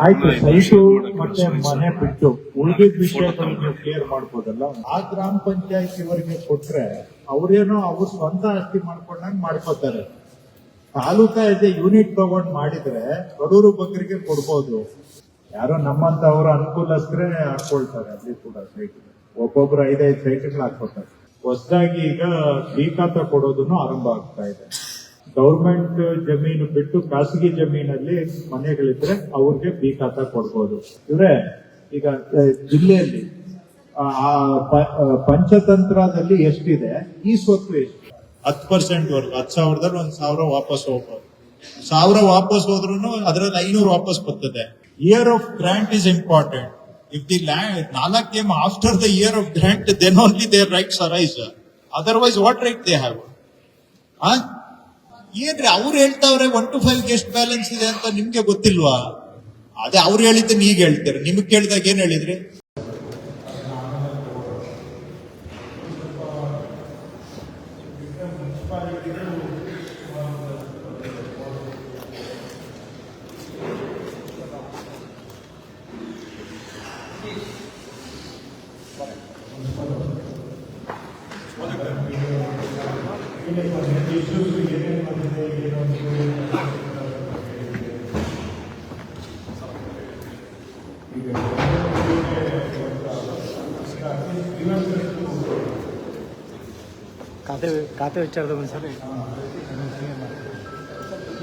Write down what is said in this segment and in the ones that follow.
ಆಯ್ತು, ಸೈಟು ಮತ್ತೆ ಮನೆ ಬಿಟ್ಟು ಉಳಿದಿದ್ದ ವಿಷಯಗಳು ನೀವು ಕ್ಲಿಯರ್ ಮಾಡ್ಬೋದಲ್ಲ. ಆ ಗ್ರಾಮ ಪಂಚಾಯತಿವರೆಗೆ ಕೊಟ್ರೆ ಅವ್ರೇನೋ ಅವ್ರ ಸ್ವಂತ ಆಸ್ತಿ ಮಾಡ್ಕೊಂಡಂಗ್ ಮಾಡ್ಕೋತಾರೆ. ತಾಲೂಕಾ ಎಸ್ ಎ ಯೂನಿಟ್ ತಗೊಂಡ್ ಮಾಡಿದ್ರೆ ಬಡವರು ಬಗ್ಗರಿಗೆ ಕೊಡ್ಬೋದು. ಯಾರೋ ನಮ್ಮಂತ ಅವರ ಅನುಕೂಲಸ್ಕರೇ ಹಾಕೊಳ್ತಾರೆ. ಅಲ್ಲಿ ಕೂಡ ಸೈಟ್ ಒಬ್ಬೊಬ್ರು 5-5 ಸೈಟ್ಗಳು ಹಾಕೋತಾರೆ. ಹೊಸದಾಗಿ ಈಗ ಬಿ ಖಾತಾ ಕೊಡೋದನ್ನು ಆರಂಭ ಆಗ್ತಾ ಇದೆ. ಗೌರ್ಮೆಂಟ್ ಜಮೀನು ಬಿಟ್ಟು ಖಾಸಗಿ ಜಮೀನಲ್ಲಿ ಮನೆಗಳಿದ್ರೆ ಅವ್ರಿಗೆ ಬಿ ಖಾತಾ ಕೊಡ್ಬೋದು. ಇವ್ರೆ ಈಗ ಜಿಲ್ಲೆಯಲ್ಲಿ ಪಂಚತಂತ್ರದಲ್ಲಿ ಎಷ್ಟಿದೆ, ಈ ಸ್ವತ್ತು ಎಷ್ಟು? 10% ವರ್ಗು 10,000ದಲ್ಲಿ 1,000 ವಾಪಸ್ ಹೋಗ್ಬೋದು. 1,000 ವಾಪಸ್ ಹೋದ್ರೂ ಅದರಲ್ಲಿ 500 ವಾಪಸ್ ಬರ್ತದೆ. Year of grant is important. If the land 4 came after the year of grant, then only their rights arise. Otherwise, what right they have? ಏನ್ರಿ ಅವ್ರು ಹೇಳ್ತಾವ್ರೆ 1 to 5 ಎಷ್ಟು ಬ್ಯಾಲೆನ್ಸ್ ಇದೆ ಅಂತ ನಿಮ್ಗೆ ಗೊತ್ತಿಲ್ವಾ? ಅದೇ ಅವ್ರು ಹೇಳಿದ್ದನ್ನ ಈಗ ಹೇಳ್ತಾರೆ. ನಿಮ್ಗೆ ಕೇಳಿದಾಗ ಏನ್ ಹೇಳಿದ್ರಿ? ಖಾತೆ ವಿಚಾರದ ಸರ್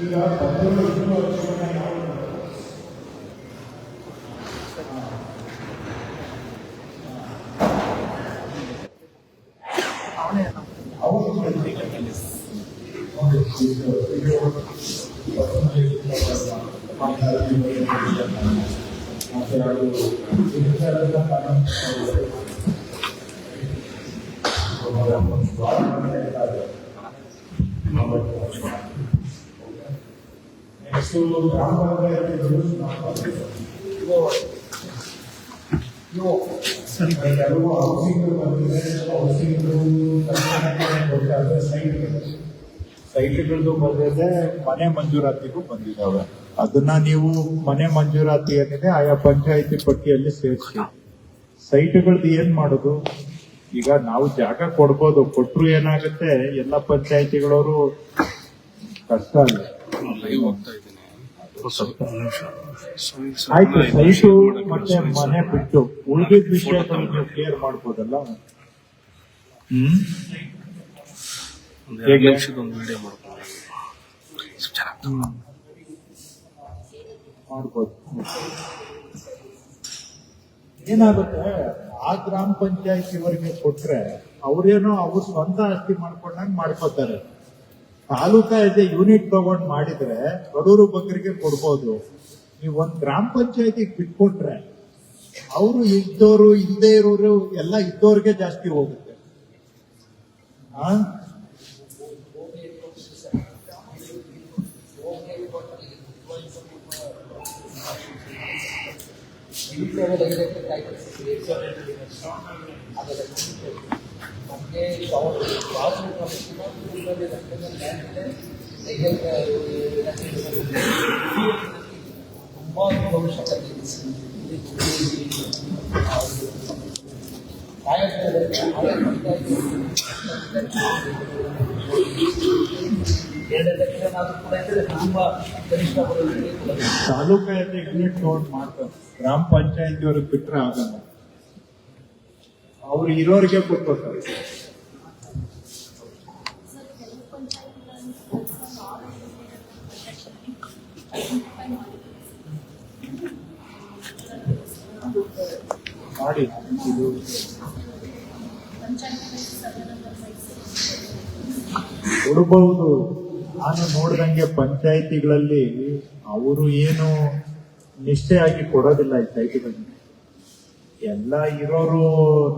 ಈಗ ಸೈಟ್ಗಳದ್ದು ಬಂದಿದೆ, ಮನೆ ಮಂಜೂರಾತಿಗೂ ಬಂದಿದ್ದಾವೆ. ಅದನ್ನ ನೀವು ಮನೆ ಮಂಜೂರಾತಿ ಏನಿದೆ ಆಯಾ ಪಂಚಾಯಿತಿ ಪಟ್ಟಿಯಲ್ಲಿ ಸೇರಿಸಿ. ಸೈಟ್ಗಳದ್ದು ಏನ್ ಮಾಡೋದು? ಈಗ ನಾವು ಜಾಗ ಕೊಡ್ಬೋದು, ಕೊಟ್ರು ಏನಾಗುತ್ತೆ, ಎಲ್ಲ ಪಂಚಾಯಿತಿಗಳವರು ಕಷ್ಟ ಅಲ್ಲ. ಆಯ್ತು, ಸೈಟು ಮತ್ತೆ ಮನೆ ಬಿಟ್ಟು ಉಳಿದಿದ್ದ ವಿಷಯಗಳು ನೀವು ಕ್ಲಿಯರ್ ಮಾಡ್ಬೋದಲ್ಲ. ಮಾಡ್ಬೋದು. ಏನಾಗುತ್ತೆ, ಆ ಗ್ರಾಮ ಪಂಚಾಯತಿವರೆಗೆ ಕೊಟ್ರೆ ಅವ್ರೇನೋ ಅವ್ರ ಸ್ವಂತ ಆಸ್ತಿ ಮಾಡ್ಕೊಂಡಂಗ್ ಮಾಡ್ಕೋತಾರೆ. ತಾಲೂಕಾ ಎಸ್ ಎ ಯೂನಿಟ್ ತಗೊಂಡ್ ಮಾಡಿದ್ರೆ ಬಡವರು ಬಗ್ಗರಿಗೆ ಕೊಡ್ಬೋದು. ನೀವು ಒಂದ್ ಗ್ರಾಮ ಪಂಚಾಯತಿಗೆ ಬಿಟ್ಕೊಟ್ರೆ ಅವರು ಇದ್ದವರು ಇಲ್ಲದೆ ಇರೋರು ಎಲ್ಲ ಇದ್ದವ್ರಿಗೆ ಜಾಸ್ತಿ ಹೋಗುತ್ತೆ. ತಾಲೂಕಾ ಯೂನಿಟ್ ತಗೊಂಡು ಮಾಡ್ತಾರೆ, ಗ್ರಾಮ ಪಂಚಾಯತಿಯವ್ರಿಗೆ ಬಿಟ್ರೆ ಆಗಲ್ಲ. ಅವ್ರು ಇರೋರಿಗೆ ಕೊಟ್ಕೋತಾರೆ. ಮಾಡಿ ಇದು ಕೊಡಬಹುದು. ನಾನು ನೋಡ್ದಂಗೆ ಪಂಚಾಯಿತಿಗಳಲ್ಲಿ ಅವರು ಏನು ನಿಷ್ಠೆಯಾಗಿ ಕೊಡೋದಿಲ್ಲ ಈ ಸೈಟ್ಗಳಿಗೆ. ಎಲ್ಲ ಇರೋರು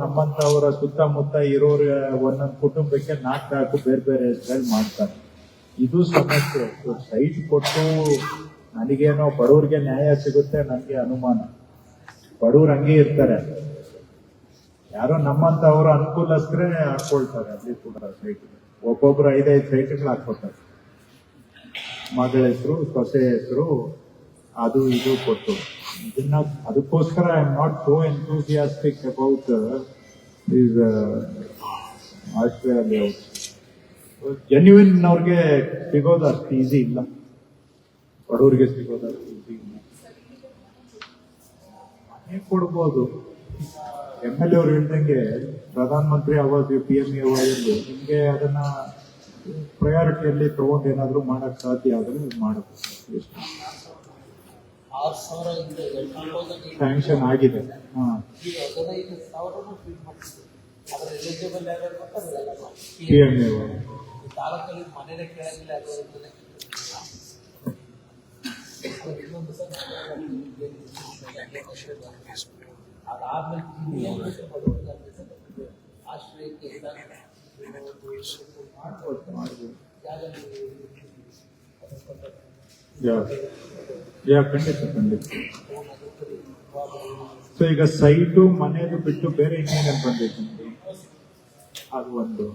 ನಮ್ಮಂತವರ ಸುತ್ತಮುತ್ತ ಇರೋರು ಒಂದೊಂದು ಕುಟುಂಬಕ್ಕೆ 4 ಬೇರೆ ಬೇರೆ ಹೆಸರಲ್ಲಿ ಮಾಡ್ತಾರೆ. ಇದು ಸಮಸ್ಯೆ. ಸೈಟ್ ಕೊಟ್ಟು ನನಗೇನೋ ಬಡವ್ರಿಗೆ ನ್ಯಾಯ ಸಿಗುತ್ತೆ ನನಗೆ ಅನುಮಾನ. ಬಡವ್ರು ಹಂಗೆ ಇರ್ತಾರೆ, ಯಾರೋ ನಮ್ಮಂತ ಅವರ ಅನುಕೂಲಸ್ಕರೇ ಹಾಕೊಳ್ತಾರೆ. ಅಲ್ಲಿ ಕೂಡ ಸೈಟ್ ಒಬ್ಬೊಬ್ರು 5-5 ಸೈಟ್ಗಳು ಹಾಕೋತಾರೆ. ಮಗಳ ಹೆಸರು, ಸೊಸೆ ಹೆಸರು, ಅದು ಇದು ಕೊಟ್ಟು ಇದನ್ನ ಅದಕ್ಕೋಸ್ಕರ I am not so enthusiastic about is Australia layout. Genuine ಅವ್ರಿಗೆ ಸಿಗೋದು ಅಷ್ಟು ಈಸಿ ಇಲ್ಲ, ಬಡವರಿಗೆ ಸಿಗೋದು ಅಷ್ಟು ಈಸಿ ಇಲ್ಲ. ಮನೆ ಕೊಡ್ಬೋದು. MLA ಅವ್ರು ಹೇಳ್ದಂಗೆ ಪ್ರಧಾನ ಮಂತ್ರಿ ಆವಾಸ್ PMA ಆವಾಸಲ್ಲಿ ನಿಮ್ಗೆ ಅದನ್ನ ಪ್ರಯಾರಿಟಿಯಲ್ಲಿ ತಗೊಂಡು ಏನಾದ್ರು ಮಾಡಕ್ ಸಾಧ್ಯ ಆದ್ರೆ ಮಾಡಬೇಕು. ಸ್ಯಾಂಕ್ಷನ್ ಆಗಿದೆ. PMA ತಾಲೂಕಲ್ಲಿ ಮನೇನೆ ಕೇಳಂಗಿಲ್ಲ ಅದಾದ್ಮೇಲೆ ಆಶ್ರಯಕ್ಕೆ ಖಂಡಿತ ಖಂಡಿತ. ಸೊ ಈಗ ಸೈಟು ಮನೆಯದು ಬಿಟ್ಟು ಬೇರೆ ಇನ್ನೇನೇನು ಬಂದೈತೆ ನಿಮ್ಗೆ? ಅದು ಒಂದು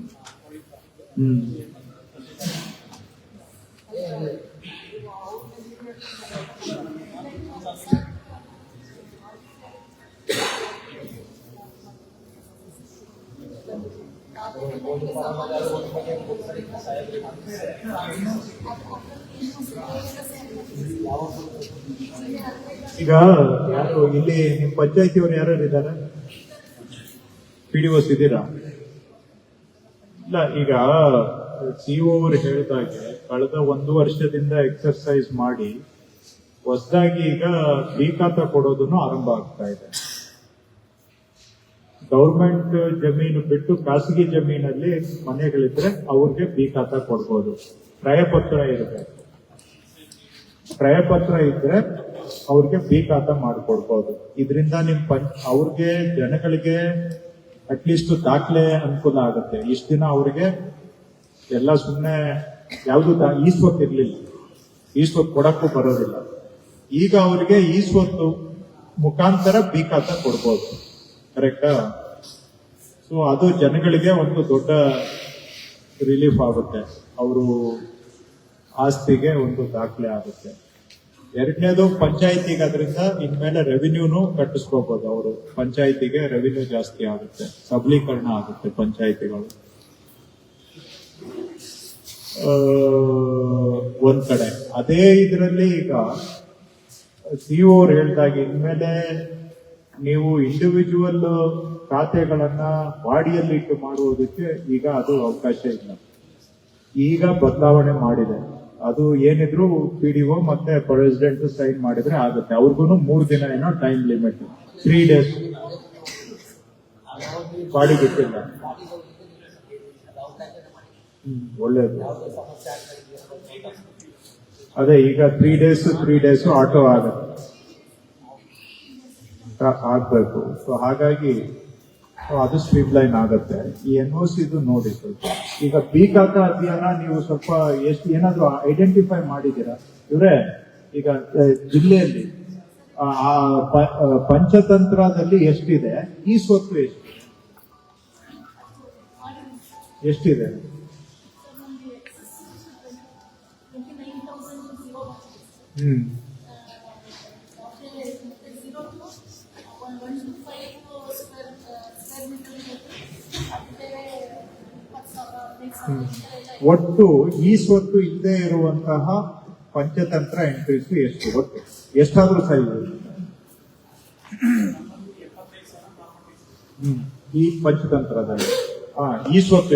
ಈಗ ಯಾರು ಇಲ್ಲಿ ನಿಮ್ ಪಂಚಾಯತಿಯವರು ಯಾರು ಇದ್ದಾರೆ? PDOs ಇದ್ದೀರಾ? ಇಲ್ಲ, ಈಗ CO ಅವರು ಹೇಳಿದಾಗೆ ಕಳೆದ 1 ವರ್ಷದಿಂದ ಎಕ್ಸರ್ಸೈಸ್ ಮಾಡಿ ಹೊಸದಾಗಿ ಈಗ ಬಿ ಖಾತಾ ಕೊಡೋದನ್ನು ಆರಂಭ ಆಗ್ತಾ ಇದೆ. ಗೌರ್ಮೆಂಟ್ ಜಮೀನು ಬಿಟ್ಟು ಖಾಸಗಿ ಜಮೀನಲ್ಲಿ ಮನೆಗಳಿದ್ರೆ ಅವ್ರಿಗೆ ಬಿ ಖಾತಾ ಕೊಡ್ಬೋದು. ಕ್ರಯಪತ್ರ ಇರಬೇಕು. ಕ್ರಯಪತ್ರ ಇದ್ರೆ ಅವ್ರಿಗೆ ಬಿ ಖಾತಾ ಮಾಡ್ಕೊಡ್ಬೋದು. ಇದರಿಂದ ಅವ್ರಿಗೆ ಜನಗಳಿಗೆ ಅಟ್ಲೀಸ್ಟ್ ದಾಖಲೆ ಅನುಕೂಲ ಆಗುತ್ತೆ. ಇಷ್ಟ ದಿನ ಅವ್ರಿಗೆ ಎಲ್ಲ ಸುಮ್ಮನೆ ಯಾವ್ದು ಈ ಸ್ವತ್ತು ಇರ್ಲಿಲ್ಲ, ಈ ಸ್ವತ್ತು ಕೊಡಕ್ಕೂ ಬರೋದಿಲ್ಲ. ಈಗ ಅವ್ರಿಗೆ ಈ ಸ್ವತ್ತು ಮುಖಾಂತರ ಬಿ ಖಾತಾ ಕೊಡ್ಬೋದು. ಕರೆಕ್ಟಾ? ಸೊ ಅದು ಜನಗಳಿಗೆ ಒಂದು ದೊಡ್ಡ ರಿಲೀಫ್ ಆಗುತ್ತೆ. ಅವರು ಆಸ್ತಿಗೆ ಒಂದು ದಾಖಲೆ ಆಗುತ್ತೆ. ಎರಡನೇದು ಪಂಚಾಯತಿಗೆ, ಅದರಿಂದ ಇನ್ಮೇಲೆ ರೆವಿನ್ಯೂನು ಕಟ್ಟಿಸ್ಕೋಬಹುದು. ಅವರು ಪಂಚಾಯತಿಗೆ ರೆವಿನ್ಯೂ ಜಾಸ್ತಿ ಆಗುತ್ತೆ, ಸಬಲೀಕರಣ ಆಗುತ್ತೆ ಪಂಚಾಯತಿಗಳು. ಒಂದ್ ಕಡೆ ಅದೇ ಇದರಲ್ಲಿ ಈಗ CO ಅವ್ರು ಹೇಳಿದಾಗ ಇನ್ಮೇಲೆ ನೀವು ಇಂಡಿವಿಜುವಲ್ ಖಾತೆಗಳನ್ನ ಬಾಡಿಯಲ್ಲಿ ಇಟ್ಟು ಮಾಡುವುದಕ್ಕೆ ಈಗ ಅದು ಅವಕಾಶ ಇಲ್ಲ. ಈಗ ಬದಲಾವಣೆ ಮಾಡಿದೆ. ಅದು ಏನಿದ್ರು PDO ಮತ್ತೆ ಪ್ರೆಸಿಡೆಂಟ್ ಸೈನ್ ಮಾಡಿದ್ರೆ ಆಗುತ್ತೆ. ಅವ್ರಿಗೂ 3 ದಿನ ಏನೋ ಟೈಮ್ ಲಿಮಿಟ್, 3 days ಬಾಡಿಗೆ ಇಟ್ಟಿಲ್ಲ. ಒಳ್ಳೇದು. ಅದೇ ಈಗ 3 days ಆಟೋ ಆಗ್ಬೇಕು. ಸೊ ಹಾಗಾಗಿ ಅದು ಸ್ಟ್ರೀಮ್ ಲೈನ್ ಆಗುತ್ತೆ. ಈ NOC ಇದು ನೋಡಿ ಸ್ವಲ್ಪ. ಈಗ ಬಿ ಖಾತಾ ಅಭಿಯಾನ ನೀವು ಸ್ವಲ್ಪ ಎಷ್ಟು ಏನಾದ್ರು ಐಡೆಂಟಿಫೈ ಮಾಡಿದ್ದೀರಾ ಇವ್ರೆ? ಈಗ ಜಿಲ್ಲೆಯಲ್ಲಿ ಪಂಚತಂತ್ರದಲ್ಲಿ ಎಷ್ಟಿದೆ, ಈ ಸ್ವತ್ತು ಎಷ್ಟಿದೆ? ಒಟ್ಟು ಈ ಸ್ವತ್ತು ಇಲ್ಲದೆ ಇರುವಂತಹ ಪಂಚತಂತ್ರ ಎಂಟ್ರೀಸ್ ಎಷ್ಟು? ಒಟ್ಟು ಎಷ್ಟಾದ್ರೂ ಸೈಜ್ ಈ ಪಂಚತಂತ್ರದಲ್ಲಿ ಈ ಸ್ವತ್ತು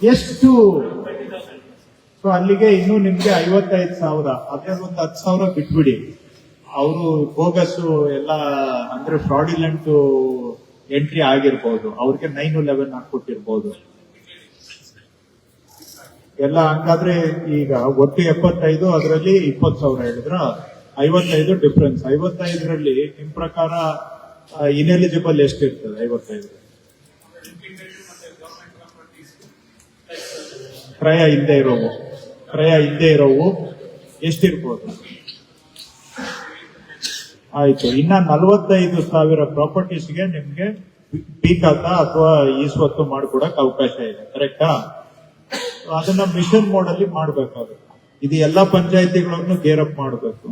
ಎಷ್ಟು? ಸೊ ಅಲ್ಲಿಗೆ ಇನ್ನು ನಿಮ್ಗೆ 55,000, ಅದ್ರಲ್ಲಿ ಒಂದು 10,000 ಬಿಟ್ಬಿಡಿ. ಅವರು ಬೋಗಸ್ ಎಲ್ಲ ಅಂದ್ರೆ ಫ್ರಾಡಿಲೆಂಟ್ ಎಂಟ್ರಿ ಆಗಿರ್ಬೋದು, ಅವ್ರಿಗೆ 9/11 ಹಾಕೊಟ್ಟಿರ್ಬೋದು ಎಲ್ಲ. ಹಂಗಾದ್ರೆ ಈಗ ಒಟ್ಟು 75, ಅದರಲ್ಲಿ 20,000 ಹೇಳಿದ್ರ 55 ಡಿಫ್ರೆನ್ಸ್. 55ರಲ್ಲಿ ನಿಮ್ ಪ್ರಕಾರ ಇನ್ಎಲಿಜಿಬಲ್ ಎಷ್ಟಿರ್ತದೆ? 55 ಕ್ರಯ ಇಲ್ಲದೆ ಇರೋವು ಎಷ್ಟಿರ್ಬೋದು? ಆಯ್ತು. ಇನ್ನ 45,000 ಪ್ರಾಪರ್ಟೀಸ್ಗೆ ನಿಮ್ಗೆ ಬಿ ಖಾತಾ ಅಥವಾ ಈ ಸ್ವತ್ತು ಮಾಡ್ಕೊಡಕ್ ಅವಕಾಶ ಇದೆ. ಕರೆಕ್ಟಾ? ಅದನ್ನ ಮಿಷನ್ ಮೋಡ್ ಅಲ್ಲಿ ಮಾಡ್ಬೇಕಾಗುತ್ತೆ. ಇದು ಎಲ್ಲಾ ಪಂಚಾಯತಿಗಳನ್ನು ಗೇರ್ ಅಪ್ ಮಾಡಬೇಕು.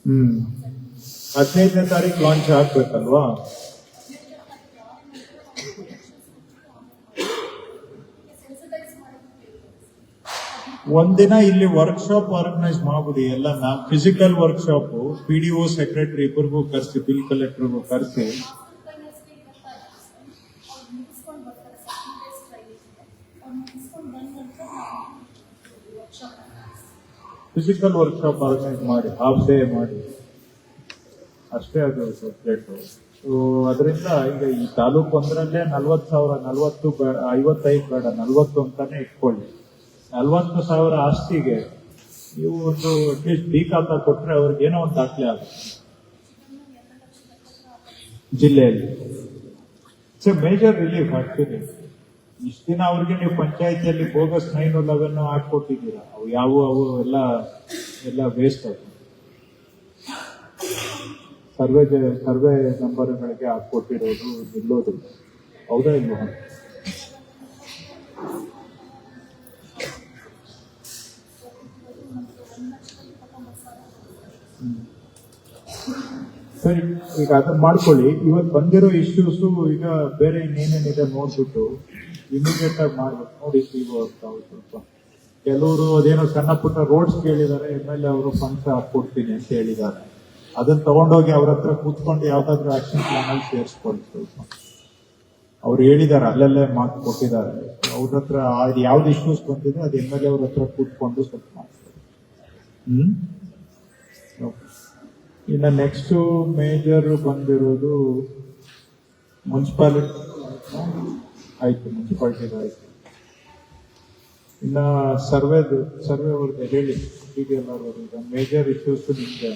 ಹ್ಮ್ 15ನೇ ತಾರೀಕು ಲಾಂಚ್ ಆಗ್ಬೇಕಲ್ವಾ? ಒಂದಿನ ಇಲ್ಲಿ ವರ್ಕ್ಶಾಪ್ ಆರ್ಗನೈಸ್ ಮಾಡ್ಬಿಡಿ. ಎಲ್ಲ ಫಿಸಿಕಲ್ ವರ್ಕ್ಶಾಪ್ PDO ಸೆಕ್ರೆಟರಿ ಇಬ್ಬರಿಗೂ ಕರೆಸಿ, ಬಿಲ್ ಕಲೆಕ್ಟರ್ಗೂ ಕರೆಸಿ ಫಿಸಿಕಲ್ ವರ್ಕ್ಶಾಪ್ ಆರ್ಗನೈಸ್ ಮಾಡಿ, ಹಾಫ್ ಡೇ ಮಾಡಿ, ಅಷ್ಟೇ ಅದು ಸಬ್ಜೆಕ್ಟ್. ಸೊ ಅದರಿಂದ ಈಗ ಈ ತಾಲೂಕು ಒಂದರಲ್ಲೇ 40,000, 40 ಬೇಡ, 55 ಬೇಡ, 40 ಅಂತಾನೆ ಇಟ್ಕೊಳ್ಳಿ. 40,000 ಆಸ್ತಿಗೆ ನೀವು ಒಂದು ಅಟ್ಲೀಸ್ಟ್ ಡಿ ಖಾತಾ ಕೊಟ್ರೆ ಅವ್ರಿಗೆ ಏನೋ ಒಂದು ದಾಖಲೆ ಆಗುತ್ತೆ ಜಿಲ್ಲೆಯಲ್ಲಿ. ಇಟ್ಸ್ ಎ ಮೇಜರ್ ರಿಲೀಫ್ ಆಗ್ತಿದೆ. ಇಷ್ಟ ದಿನ ಅವ್ರಿಗೆ ನೀವು ಪಂಚಾಯತಿಯಲ್ಲಿ ಬೋಗಸ್ 911 ಹಾಕೊಟ್ಟಿದ್ದೀರಾ, ಅವು ಅವು ಎಲ್ಲ ವೇಸ್ಟ್ ಅದು. ಸರ್ವೆ ನಂಬರ್ಗಳಿಗೆ ಹಾಕೊಟ್ಟಿರೋದು ನಿಲ್ಲೋದಿಲ್ಲ. ಹೌದಾ ಇಲ್ವಾ? ಸರಿ, ಈಗ ಅದನ್ನ ಮಾಡ್ಕೊಳ್ಳಿ. ಇವತ್ತು ಬಂದಿರೋ ಇಶ್ಯೂಸ್ ಈಗ ಬೇರೆ ಇನ್ನೇನೇನಿದೆ ನೋಡ್ಬಿಟ್ಟು ಇಮಿಡಿಯೇಟ್ ಆಗಿ ಮಾಡ್ಬೇಕು. ನೋಡಿ ಸ್ವಲ್ಪ ಕೆಲವರು ಅದೇನೋ ಸಣ್ಣ ಪುಟ್ಟ ರೋಡ್ಸ್ ಕೇಳಿದ್ದಾರೆ, MLA ಅವರು ಫಂಡ್ಸ್ ಹಾಕೊಡ್ತೀನಿ ಅಂತ ಹೇಳಿದ್ದಾರೆ. ಅದನ್ನ ತಗೊಂಡೋಗಿ ಅವ್ರ ಹತ್ರ ಕೂತ್ಕೊಂಡು ಯಾವ್ದಾದ್ರು ಆಕ್ಷನ್ ಪ್ಲಾನ್ ಅಲ್ಲಿ ಸೇರಿಸ್ಕೊಳ್ಳಿ. ಸ್ವಲ್ಪ ಅವ್ರು ಹೇಳಿದ್ದಾರೆ, ಅಲ್ಲಲ್ಲೇ ಮಾತು ಕೊಟ್ಟಿದ್ದಾರೆ. ಅವ್ರ ಹತ್ರ ಯಾವ್ದು ಇಶ್ಯೂಸ್ ಬಂದಿದೆ ಅದು MLA ಅವ್ರ ಹತ್ರ ಕೂತ್ಕೊಂಡು ಸ್ವಲ್ಪ ಮಾಡ್ತಾರೆ. ಇನ್ನು ನೆಕ್ಸ್ಟ್ ಮೇಜರ್ ಬಂದಿರೋದು ಮುನ್ಸಿಪಾಲಿಟಿ ಆಯ್ತು, ಮುನ್ಸಿಪಾಲಿಟಿ ಆಯ್ತು. ಇನ್ನ ಸರ್ವೆ ಅವ್ರದ್ದು ಹೇಳಿ, DDL ಅವ್ರದ್ದು ಮೇಜರ್ ಇಶ್ಯೂಸ್ ನಿಮ್ಗೆ.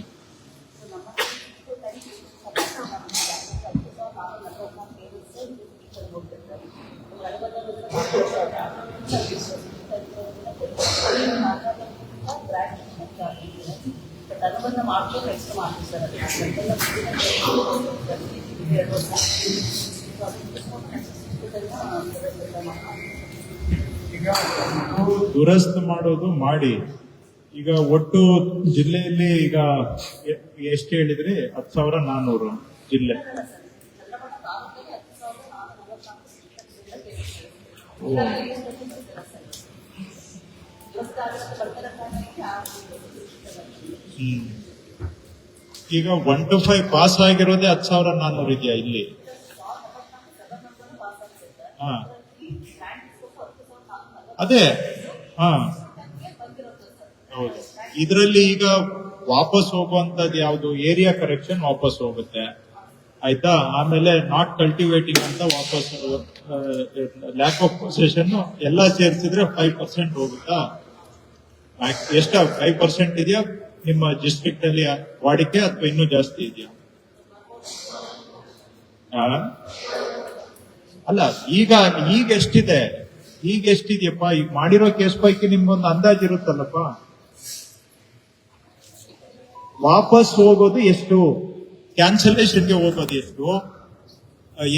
ದುರಸ್ತು ಮಾಡೋದು ಮಾಡಿ. ಈಗ ಒಟ್ಟು ಜಿಲ್ಲೆಯಲ್ಲಿ ಈಗ ಎಷ್ಟು ಹೇಳಿದ್ರಿ? 10,400 ಜಿಲ್ಲೆ. ಈಗ 1 to 5 ಪಾಸ್ ಆಗಿರೋದೇ 10,400 ಇದೆಯಾ ಇಲ್ಲಿ? ಹಾ ಅದೇ, ಹಾ ಹೌದು. ಇದರಲ್ಲಿ ಈಗ ವಾಪಸ್ ಹೋಗುವಂತದ್ದು ಯಾವ್ದು? ಏರಿಯಾ ಕರೆಕ್ಷನ್ ವಾಪಸ್ ಹೋಗುತ್ತೆ, ಆಯ್ತಾ? ಆಮೇಲೆ ನಾಟ್ ಕಲ್ಟಿವೇಟಿಂಗ್ ಅಂತ ವಾಪಸ್, ಲ್ಯಾಕ್ ಆಫ್ ಪೊಸೆಷನ್ ಎಲ್ಲ ಸೇರಿಸಿದ್ರೆ 5% ಹೋಗುತ್ತಾ? ಎಷ್ಟ 5% ಇದೆಯಾ ನಿಮ್ಮ ಡಿಸ್ಟ್ರಿಕ್ಟ್ ಅಲ್ಲಿ ವಾಡಿಕೆ, ಅಥವಾ ಇನ್ನೂ ಜಾಸ್ತಿ ಇದೆಯಾ? ಅಲ್ಲ, ಈಗ ಎಷ್ಟಿದೆ? ಈಗ ಎಷ್ಟಿದೆಯಪ್ಪ? ಈಗ ಮಾಡಿರೋ ಕೇಸ್ ಪೈಕಿ ನಿಮ್ಗೊಂದು ಅಂದಾಜ್ ಇರುತ್ತಲ್ಲಪ್ಪ. ವಾಪಸ್ ಹೋಗೋದು ಎಷ್ಟು? ಕ್ಯಾನ್ಸಲೇಷನ್ಗೆ ಹೋಗೋದು ಎಷ್ಟು?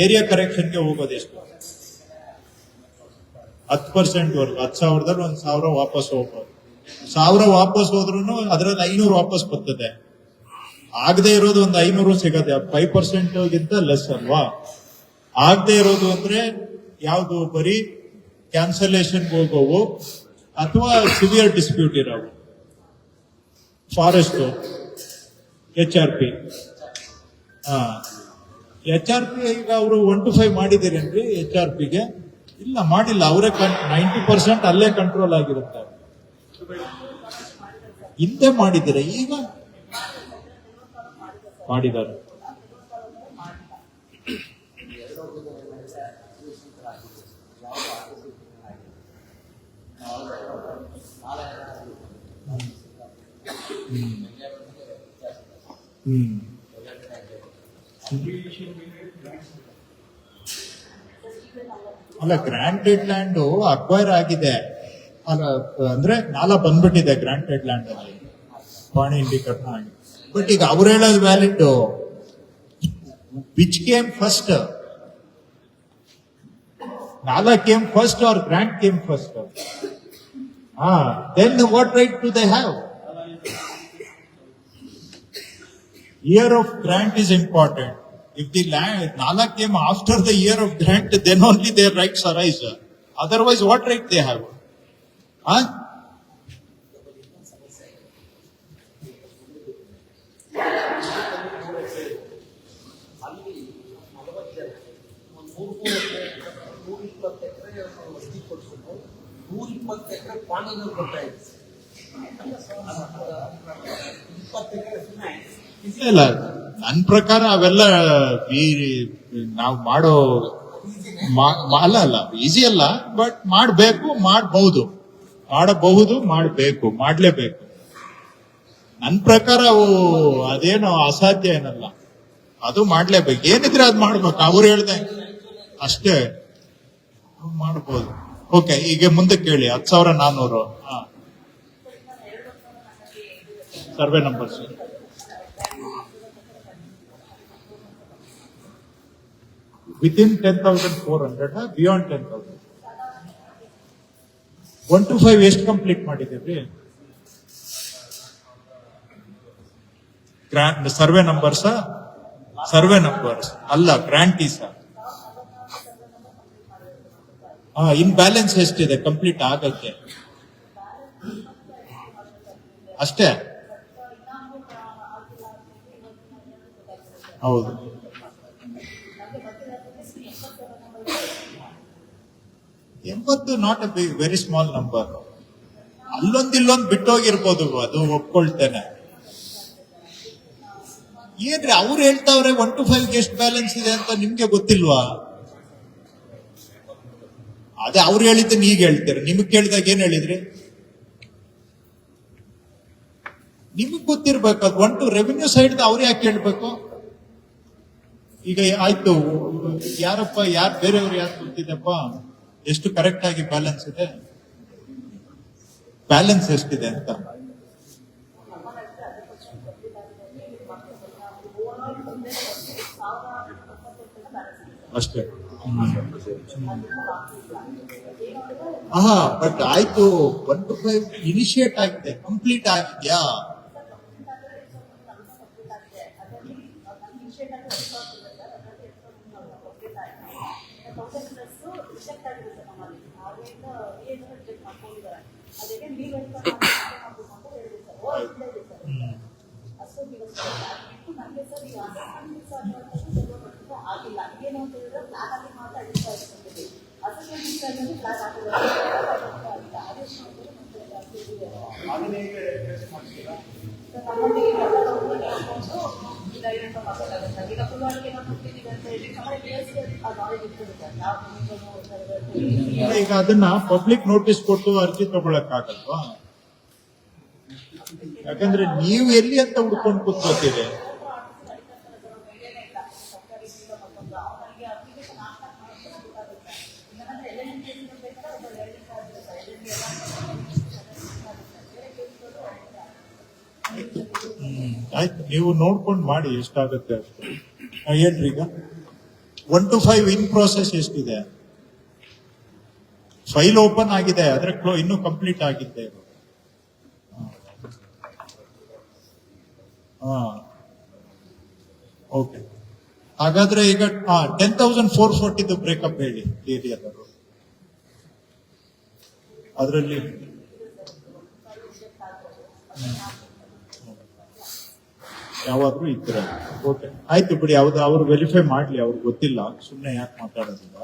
ಏರಿಯಾ ಕರೆಕ್ಷನ್ಗೆ ಹೋಗೋದು ಎಷ್ಟು? 10% ವರ್ಗು. 10,000ದಲ್ಲಿ 1,000 ವಾಪಸ್ ಹೋಗ್ಬೋದು. 1,000 ವಾಪಸ್ ಹೋದ್ರು ಅದ್ರಲ್ಲಿ 500 ವಾಪಸ್ ಬರ್ತದೆ. ಆಗದೆ ಇರೋದು ಒಂದು 500 ಸಿಗದೆ. 5% ಗಿಂತ ಲೆಸ್ ಅಲ್ವಾ? ಆಗದೆ ಇರೋದು ಅಂದ್ರೆ ಯಾವ್ದು? ಬರೀ ಕ್ಯಾನ್ಸಲೇಷನ್ ಹೋಗೋವು ಅಥವಾ ಸಿವಿಯರ್ ಡಿಸ್ಪ್ಯೂಟ್ ಇರೋವು. Forest, HRP. HRP ಈಗ ಅವರು 1 to 5 ಮಾಡಿದಿರೇನ್ರಿ? HRPಗೆ ಇಲ್ಲ, ಮಾಡಿಲ್ಲ. ಅವರೇ 90% ಅಲ್ಲೇ ಕಂಟ್ರೋಲ್ ಆಗಿರುತ್ತೆ. ಹಿಂದೆ ಮಾಡಿದಿರ, ಈಗ ಮಾಡಿದ್ದಾರೆ. ಅಲ್ಲ, ಗ್ರಾಂಟೆಡ್ ಲ್ಯಾಂಡ್ ಅಕ್ವೈರ್ ಆಗಿದೆ, ಅಂದ್ರೆ ನಾಲ ಬಂದ್ಬಿಟ್ಟಿದೆ ಗ್ರಾಂಟೆಡ್ ಲ್ಯಾಂಡ್ ಅಲ್ಲಿ, ಪಾಣಿ ಇಂಡಿಕೇಟರ್ ಆಗಿ. ಬಟ್ ಈಗ ಅವ್ರು ಹೇಳೋದು valid. Which came first? Nala came first or grant came first? Then what right do they have? Year of grant is important. If the land, Nala came after the year of grant, then only their rights arise. Otherwise, what right they have? Huh? ಅಲ್ಲಿ 40 ಜನ ಒಂದು 120 ಎಕರೆ ವಸತಿ ಕೊಡಿಸ್ಬಿಟ್ಟು 120 ಎಕರೆ ಪಾಣಿನ ಕೊಡ್ತಾ ಇದ್ರು. 20 ಎಕರೆ ಸುಮ್ಮನೆ ಇಲ್ಲ ನನ್ನ ಪ್ರಕಾರ ಅವೆಲ್ಲ ನಾವು ಮಾಡೋ ಅಲ್ಲ ಈಸಿ ಅಲ್ಲ, ಬಟ್ ಮಾಡಬೇಕು, ಮಾಡಬೇಕು, ಮಾಡ್ಲೇಬೇಕು. ನನ್ನ ಪ್ರಕಾರ ಅವು ಅದೇನೋ ಅಸಾಧ್ಯ ಏನಲ್ಲ, ಅದು ಮಾಡ್ಲೇಬೇಕು. ಏನಿದ್ರೆ ಅದು ಮಾಡ್ಬೇಕು, ಅವ್ರು ಹೇಳ್ದೆ ಅಷ್ಟೇ ಮಾಡ್ಬೋದು. ಓಕೆ, ಈಗ ಮುಂದೆ ಕೇಳಿ. 10,400 survey numbers. Within 10,400, beyond 10,000. 1 to 5 ಎಷ್ಟು ಕಂಪ್ಲೀಟ್ ಮಾಡಿದ್ದೀವಿ? ಗ್ರಾಂಟ್ ಸರ್ವೆ ನಂಬರ್ಸ್ ಅಲ್ಲ, ಗ್ರಾಂಟೀಸ್. ಇನ್ ಬ್ಯಾಲೆನ್ಸ್ ಎಷ್ಟಿದೆ ಕಂಪ್ಲೀಟ್ ಆಗಕ್ಕೆ? ಅಷ್ಟೇ. ಹೌದು, 80 not A very small number. ಇಲ್ಲೊಂದು ಬಿಟ್ಟೋಗಿರ್ಬೋದು, ಅದು ಒಪ್ಕೊಳ್ತೇನೆ. ಏನ್ರಿ ಅವ್ರು ಹೇಳ್ತಾವ್ರೆ 1 to 5 ಎಷ್ಟು ಬ್ಯಾಲೆನ್ಸ್ ಇದೆ ಅಂತ ನಿಮ್ಗೆ ಗೊತ್ತಿಲ್ವಾ? ಅದೇ ಅವ್ರು ಹೇಳಿದ್ದನ್ನ ಈಗ ಹೇಳ್ತಾರೆ. ನಿಮಗ್ ಕೇಳಿದಾಗ ಏನ್ ಹೇಳಿದ್ರಿ? ನಿಮಗ್ ಗೊತ್ತಿರ್ಬೇಕು. ಅದು 1 to ರೆವಿನ್ಯೂ ಸೈಡ್ ಅವ್ರು ಯಾಕೆ ಹೇಳ್ಬೇಕು? ಈಗ ಆಯ್ತು, ಯಾರು ಬೇರೆಯವ್ರು ಯಾರು ಗೊತ್ತಿದೆಪ್ಪ ಎಷ್ಟು ಕರೆಕ್ಟ್ ಆಗಿ ಬ್ಯಾಲೆನ್ಸ್ ಇದೆ, ಬ್ಯಾಲೆನ್ಸ್ ಎಷ್ಟಿದೆ ಅಂತ. ಅಷ್ಟೇ. ಬಟ್ ಆಯ್ತು, 1 to 5 ಇನಿಷಿಯೇಟ್ ಆಗಿದೆ, ಕಂಪ್ಲೀಟ್ ಆಗಿದ್ಯಾ? ಈಗ ಅದನ್ನ ಪಬ್ಲಿಕ್ ನೋಟಿಸ್ ಕೊಟ್ಟು ಅರ್ಜಿ ತಗೊಳಕ್ ಆಗಲ್ವಾ? ಯಾಕಂದ್ರೆ ನೀವು ಎಲ್ಲಿ ಅಂತ ಹುಡ್ಕೊಂಡು ಕೂತ್ಕೋತೀರಿ. ಆಯ್ತು, ನೀವು ನೋಡ್ಕೊಂಡು ಮಾಡಿ ಎಷ್ಟಾಗುತ್ತೆ ಅಷ್ಟು. ಹೇಳ್ರಿ, ಈಗ 1 to 5 ಇನ್ ಪ್ರೋಸೆಸ್ ಎಷ್ಟಿದೆ? ಫೈಲ್ ಓಪನ್ ಆಗಿದೆ, ಆದ್ರೆ ಇನ್ನೂ ಕಂಪ್ಲೀಟ್ ಆಗಿದ್ದೆ. ಓಕೆ, ಹಾಗಾದ್ರೆ ಈಗ 10,440 ಬ್ರೇಕಪ್ ಹೇಳಿ ಏರಿಯಾದವರು. ಅದರಲ್ಲಿ ಯಾವಾದ್ರೂ ಇದ್ರೆ ಓಕೆ, ಆಯ್ತು ಬಿಡಿ. ಅವ್ರು ವೆರಿಫೈ ಮಾಡ್ಲಿ, ಅವ್ರಿಗೆ ಗೊತ್ತಿಲ್ಲ, ಸುಮ್ಮನೆ ಯಾಕೆ ಮಾತಾಡೋದಿಲ್ಲ.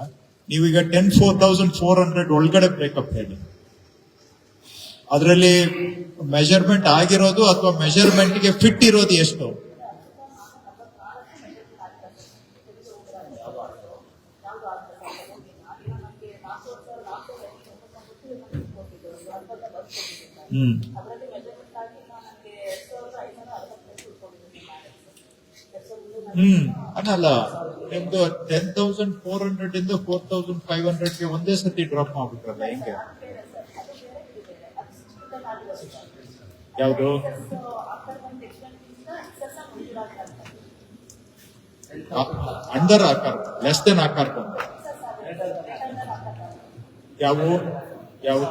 ನೀವೀಗ 10,400 ಒಳಗಡೆ ಬ್ರೇಕಪ್ ಹೇಳಿ. ಅದರಲ್ಲಿ ಮೆಜರ್ಮೆಂಟ್ ಆಗಿರೋದು ಅಥವಾ ಮೆಜರ್ಮೆಂಟ್ಗೆ ಫಿಟ್ ಇರೋದು ಎಷ್ಟು? ಅನ್ನಲ್ಲ, ನಿಮ್ದು 10,400 ಇಂದ 4,500ಗೆ ಒಂದೇ ಸತಿ ಡ್ರಾಪ್ ಮಾಡ್ಬಿಟ್ರಲ್ಲ, ಹೆಂಗೆ? ಯಾವುದು? ಅಂಡರ್ ಆಕಾರ ಲೆಸ್ ದೆನ್ ಆಕಾರ ಬಂದ ಯಾವ ಯಾವ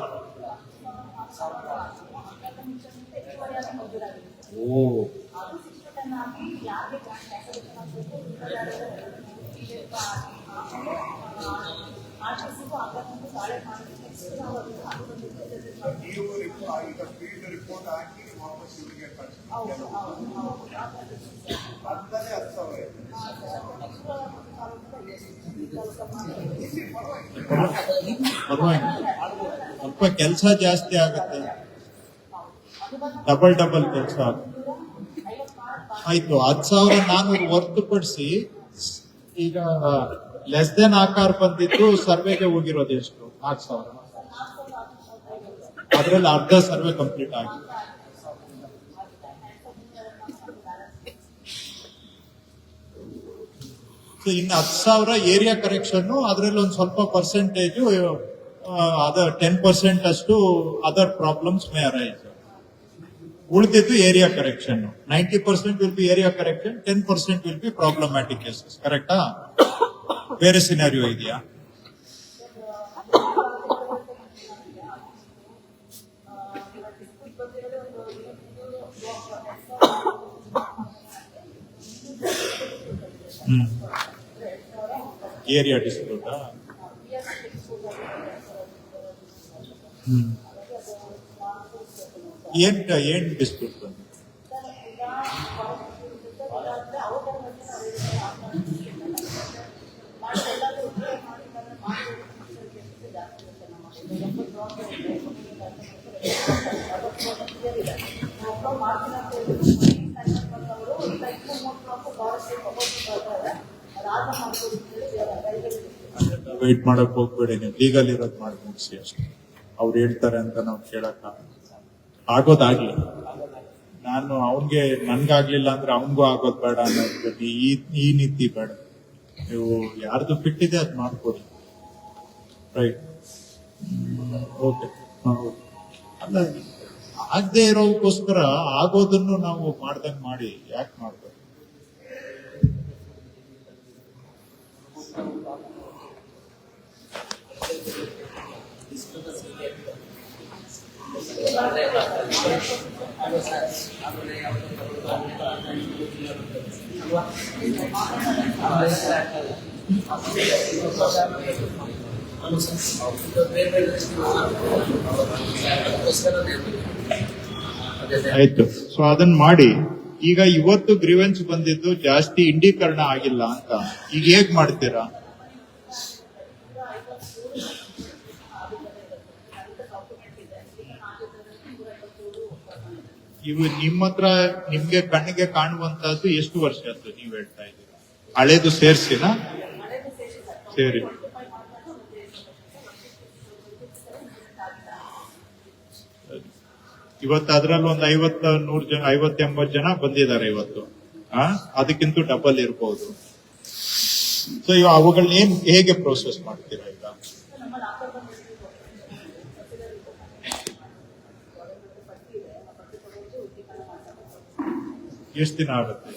ಓ ನೀವು ಈಗ ಫೀಲ್ಡ್ ರಿಪೋರ್ಟ್ ಹಾಕಿ ವಾಪಸ್ ಇವರಿಗೆ ಅಂತಾನೆ 10,000 ಪರವಾಗಿಲ್ಲ ಸ್ವಲ್ಪ ಕೆಲಸ ಜಾಸ್ತಿ ಆಗುತ್ತೆ ಡಬಲ್ ಕೆಲಸ ಆಗುತ್ತೆ ಆಯ್ತು 10,400 ಹೊರತುಪಡಿಸಿ ಈಗ ಲೆಸ್ ದೆನ್ ಆಕಾರ ಬಂದಿದ್ದು ಸರ್ವೆಗೆ ಹೋಗಿರೋದು ಎಷ್ಟು 4,000 ಅದ್ರಲ್ಲಿ ಅರ್ಧ ಸರ್ವೆ ಕಂಪ್ಲೀಟ್ ಆಗಿದೆ ಸೊ ಇನ್ನು 10,000 ಏರಿಯಾ ಕರೆಕ್ಷನ್ ಅದ್ರಲ್ಲಿ ಒಂದು ಸ್ವಲ್ಪ ಪರ್ಸೆಂಟೇಜ್ ಅದರ್ 10% ಅಷ್ಟು ಅದರ್ ಪ್ರಾಬ್ಲಮ್ಸ್ ಮೇ ಅರೈಸ್ ಉಳಿದಿದ್ದು area correction 90% will be area correction 10% will be problematic cases ಕರೆಕ್ಟಾ ಬೇರೆ ಸಿನಾರಿಯೋ ಇದೆಯಾ ಏರಿಯಾ ಡಿಸ್ಪ್ಯೂಟಾ ಏನ್ ಡಿಸ್ಪ್ಯೂಟ್ ಬಂದು ವೆಯ್ಟ್ ಮಾಡಕ್ ಹೋಗ್ಬೇಡಿ ನೀವು ಲೀಗಲ್ ಇರೋದ್ ಮಾಡಿ ಮುಗಿಸಿ ಅಷ್ಟೇ ಅವ್ರು ಹೇಳ್ತಾರೆ ಅಂತ ನಾವು ಕೇಳಕ್ ಆಗೋದಾಗ್ಲಿ ನಾನು ಅವನ್ಗೆ ನನ್ಗಾಗ್ಲಿಲ್ಲ ಅಂದ್ರೆ ಅವನ್ಗೂ ಆಗೋದ್ ಬೇಡ ಅನ್ನೋದು ಈ ನೀತಿ ಬೇಡ ನೀವು ಯಾರ್ದು ಬಿಟ್ಟಿದೆ ಅದ್ ಮಾಡ್ಕೊಡಿ ರೈಟ್ ಓಕೆ ಅಲ್ಲ ಆಗದೆ ಇರೋದಕ್ಕೋಸ್ಕರ ಆಗೋದನ್ನು ನಾವು ಮಾಡ್ದಂಗ್ ಮಾಡಿ ಯಾಕೆ ಮಾಡ್ಬೇಕು ಆಯ್ತು ಸೊ ಅದನ್ನ ಮಾಡಿ ಈಗ ಇವತ್ತು ಗ್ರೀವೆನ್ಸ್ ಬಂದಿದ್ದು ಜಾಸ್ತಿ ಇಂಡೀಕರಣ ಆಗಿಲ್ಲ ಅಂತ ಈಗ ಹೇಗ್ ಮಾಡ್ತೀರಾ ಇವು ನಿಮ್ಮ ಹತ್ರ ನಿಮ್ಗೆ ಕಣ್ಣಿಗೆ ಕಾಣುವಂತಹದ್ದು ಎಷ್ಟು ವರ್ಷ ಆಯ್ತು ನೀವ್ ಹೇಳ್ತಾ ಇದ್ದೀರಾ ಹಳೇದು ಸೇರ್ಸಿನ ಸೇರಿ ಇವತ್ತು ಅದ್ರಲ್ಲಿ ಒಂದು 50-100 ಜನ 50-80 ಜನ ಬಂದಿದ್ದಾರೆ ಇವತ್ತು ಅದಕ್ಕಿಂತ ಡಬಲ್ ಇರ್ಬೋದು ಸೊ ಇವಾಗ ಅವುಗಳನ್ನ ಹೇಗೆ ಪ್ರೋಸೆಸ್ ಮಾಡ್ತೀರಾ ಈಗ ಎಷ್ಟು ದಿನ ಆಗುತ್ತೆ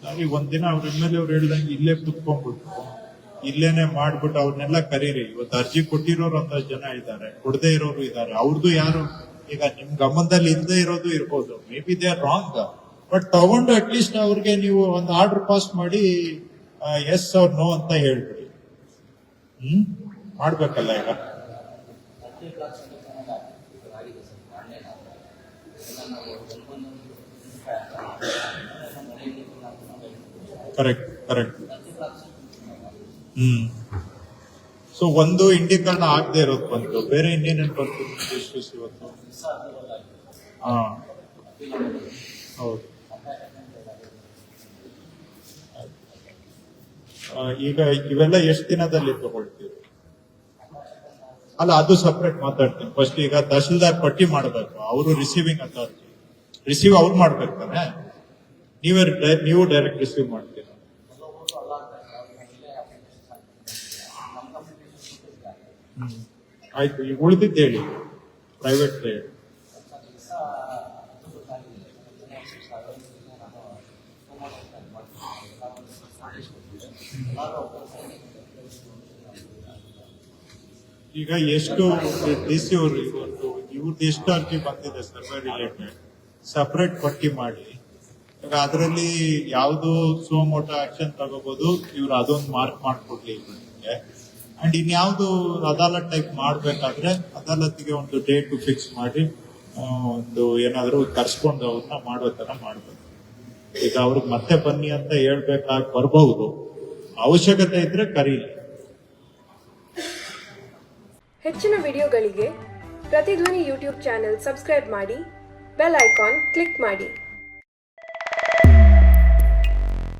ನಾವೀಗ ಒಂದಿನ ಅವ್ರ ಎಮ್ಮೆಲ್ಲೆ ಅವ್ರು ಹೇಳ್ದಂಗೆ ಇಲ್ಲೇ ಕುತ್ಕೊಂಡ್ಬಿಟ್ಟು ಇಲ್ಲೇನೆ ಮಾಡ್ಬಿಟ್ಟು ಅವ್ರನ್ನೆಲ್ಲ ಕರೀರಿ ಇವತ್ತು ಅರ್ಜಿ ಕೊಟ್ಟಿರೋರು ಒಂದಷ್ಟು ಜನ ಇದ್ದಾರೆ ಕೊಡದೇ ಇರೋರು ಇದ್ದಾರೆ ಅವ್ರದ್ದು ಯಾರು ಈಗ ನಿಮ್ ಗಮನದಲ್ಲಿ ಇಲ್ಲದೆ ಇರೋದು ಇರ್ಬೋದು may be they are wrong but ತಗೊಂಡು ಅಟ್ಲೀಸ್ಟ್ ಅವ್ರಿಗೆ ನೀವು ಒಂದು ಆರ್ಡರ್ ಪಾಸ್ ಮಾಡಿ ಎಸ್ ಅವ್ರ ನೋ ಅಂತ ಹೇಳ್ಬಿಡಿ ಮಾಡ್ಬೇಕಲ್ಲ ಈಗ ಕರೆಕ್ಟ್ ಸೊ ಒಂದು ಇಂಡೀಕರಣ ಆಗದೆ ಇರೋದು ಬಂತು ಬೇರೆ ಇನ್ನೇನೇನು ಬಂತು ಇಶ್ಯೂಸ್ ಇವತ್ತು ಹೌದು ಈಗ ಇವೆಲ್ಲ ಎಷ್ಟು ದಿನದಲ್ಲಿ ತಗೊಳ್ತೀವಿ ಅಲ್ಲ ಅದು ಸಪ್ರೇಟ್ ಮಾತಾಡ್ತೀನಿ ಫಸ್ಟ್ ಈಗ ತಹಶೀಲ್ದಾರ್ ಪಟ್ಟಿ ಮಾಡಬೇಕು ಅವರು ರಿಸೀವಿಂಗ್ ಅಥಾರಿಟಿ ರಿಸೀವ್ ಅವ್ರು ಮಾಡ್ಬೇಕಾನೆ ನೀವು ಡೈರೆಕ್ಟ್ ರಿಸೀವ್ ಮಾಡ್ತೀರಾ ಆಯ್ತು ಈಗ ಉಳಿದಿದ್ದು ಹೇಳಿ ಪ್ರೈವೇಟ್ ಹೇಳಿ ಈಗ ಎಷ್ಟು ಡಿಸಿ ಅವರು ಇವತ್ತು ಇವ್ರದ್ದು ಎಷ್ಟು ಅರ್ಜಿ ಬಂದಿದೆ ಸರ್ವೆ ರಿಲೇಟೆಡ್ ಸಪರೇಟ್ ಪಟ್ಟಿ ಮಾಡಿ ಈಗ ಅದರಲ್ಲಿ ಯಾವ್ದು ಸೋಮೋಟ ಆಕ್ಷನ್ ತಗೋಬಹುದು ಇವ್ರು ಅದೊಂದು ಮಾರ್ಕ್ ಮಾಡ್ಕೊಡ್ಲಿ ಇವ್ರಿಗೆ ಅಂಡ್ ಇನ್ಯಾವ್ದು ಅದಾಲತ್ ಟೈಪ್ ಮಾಡ್ಬೇಕಾದ್ರೆ ಅದಾಲತ್ಗೆ ಒಂದು ಡೇಟ್ ಫಿಕ್ಸ್ ಮಾಡಿ ಒಂದು ಏನಾದ್ರು ಕರ್ಸ್ಕೊಂಡು ಅವ್ರನ್ನ ಮಾಡೋ ತರ ಮಾಡ್ಬೇಕು. ಈಗ ಅವ್ರಿಗೆ ಮತ್ತೆ ಬನ್ನಿ ಅಂತ ಹೇಳ್ಬೇಕಾಗಿ ಬರ್ಬಹುದು, ಅವಶ್ಯಕತೆ ಇದ್ರೆ ಕರೀಲಿ. ಹೆಚ್ಚಿನ ವಿಡಿಯೋಗಳಿಗೆ ಪ್ರತಿಧ್ವನಿ ಯೂಟ್ಯೂಬ್ ಚಾನೆಲ್ ಸಬ್ಸ್ಕ್ರೈಬ್ ಮಾಡಿ, ಬೆಲ್ ಐಕಾನ್ ಕ್ಲಿಕ್ ಮಾಡಿ.